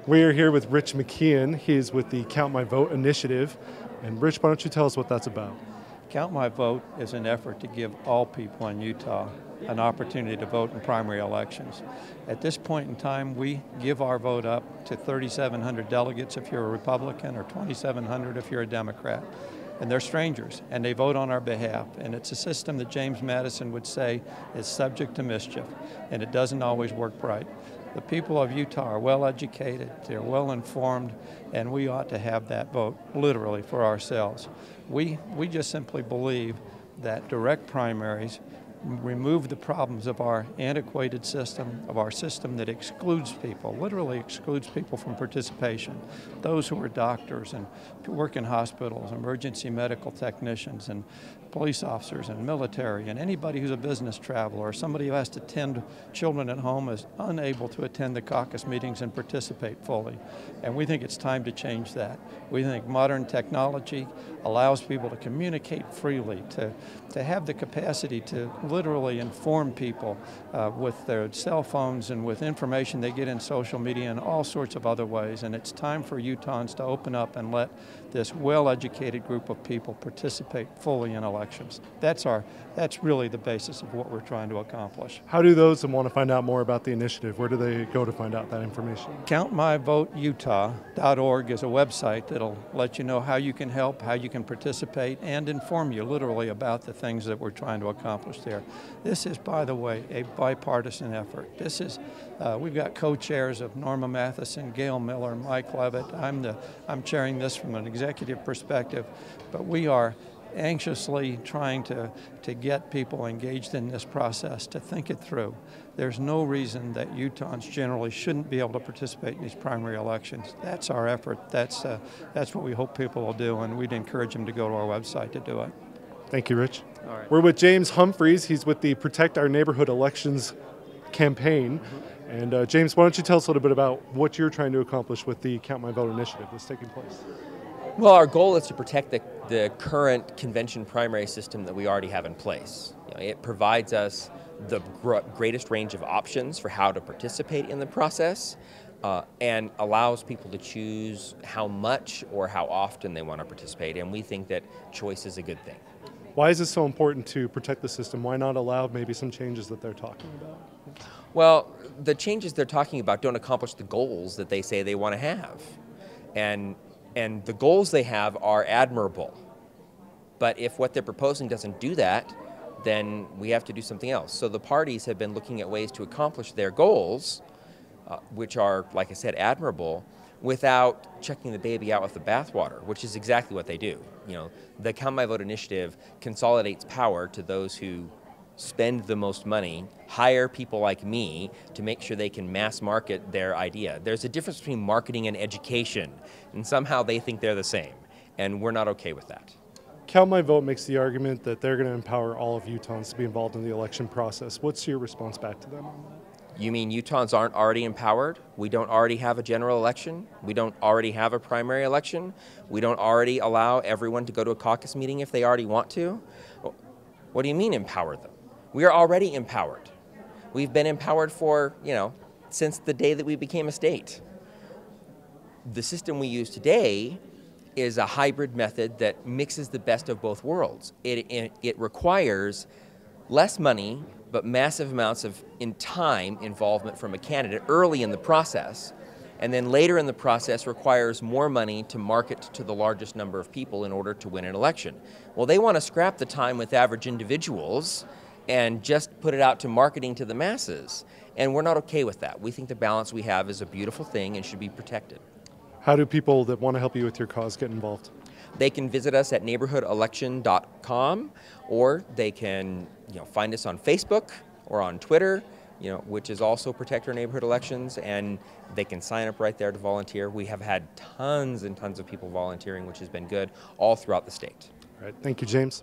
We are here with Rich McKeon. He's with the Count My Vote initiative. And Rich, why don't you tell us what that's about? Count My Vote is an effort to give all people in Utah an opportunity to vote in primary elections. At this point in time, we give our vote up to 3,700 delegates if you're a Republican or 2,700 if you're a Democrat. And they're strangers, and they vote on our behalf. And it's a system that James Madison would say is subject to mischief, and it doesn't always work right. The people of Utah are well educated, they're well informed, and we ought to have that vote literally for ourselves. We just simply believe that direct primaries remove the problems of our antiquated system, of our system that excludes people, literally excludes people from participation. Those who are doctors and who work in hospitals, emergency medical technicians, and police officers and military, and anybody who's a business traveler or somebody who has to tend children at home is unable to attend the caucus meetings and participate fully. And we think it's time to change that. We think modern technology allows people to communicate freely, to have the capacity to literally inform people with their cell phones and with information they get in social media and all sorts of other ways. And it's time for Utahns to open up and let this well-educated group of people participate fully in elections. That's really the basis of what we're trying to accomplish. How do those that want to find out more about the initiative, where do they go to find out that information? CountMyVoteUtah.org is a website that'll let you know how you can help, how you can participate, and inform you literally about the things that we're trying to accomplish there. This is, by the way, a bipartisan effort. We've got co-chairs of Norma Matheson, Gail Miller, Mike Levitt. I'm chairing this from an executive perspective, but we are anxiously trying to get people engaged in this process, to think it through. There's no reason that Utahns generally shouldn't be able to participate in these primary elections. That's our effort. That's what we hope people will do, and we'd encourage them to go to our website to do it. Thank you, Rich. All right. We're with James Humphreys. He's with the Protect Our Neighborhood Elections campaign. And James, why don't you tell us a little bit about what you're trying to accomplish with the Count My Vote initiative that's taking place? Well, our goal is to protect the current convention primary system that we already have in place. It provides us the greatest range of options for how to participate in the process and allows people to choose how much or how often they want to participate, and we think that choice is a good thing. Why is it so important to protect the system? Why not allow maybe some changes that they're talking about? Well, the changes they're talking about don't accomplish the goals that they say they want to have. And the goals they have are admirable. But if what they're proposing doesn't do that, then we have to do something else. So the parties have been looking at ways to accomplish their goals, which are, like I said, admirable, without checking the baby out with the bathwater, which is exactly what they do. The Count My Vote initiative consolidates power to those who spend the most money, hire people like me to make sure they can mass market their idea. There's a difference between marketing and education, and somehow they think they're the same, and we're not okay with that. Count My Vote makes the argument that they're going to empower all of Utahns to be involved in the election process. What's your response back to them on that? You mean Utahns aren't already empowered? We don't already have a general election? We don't already have a primary election? We don't already allow everyone to go to a caucus meeting if they already want to? What do you mean empower them? We are already empowered. We've been empowered for, since the day that we became a state. The system we use today is a hybrid method that mixes the best of both worlds. It requires less money, but massive amounts of time involvement from a candidate early in the process, and then later in the process requires more money to market to the largest number of people in order to win an election. Well, they want to scrap the time with average individuals and just put it out to marketing to the masses, and we're not okay with that. We think the balance we have is a beautiful thing and should be protected. How do people that want to help you with your cause get involved? They can visit us at neighborhoodelection.com, or they can find us on Facebook or on Twitter, which is also Protect Our Neighborhood Elections, and they can sign up right there to volunteer. We have had tons and tons of people volunteering, which has been good all throughout the state. All right, thank you, James.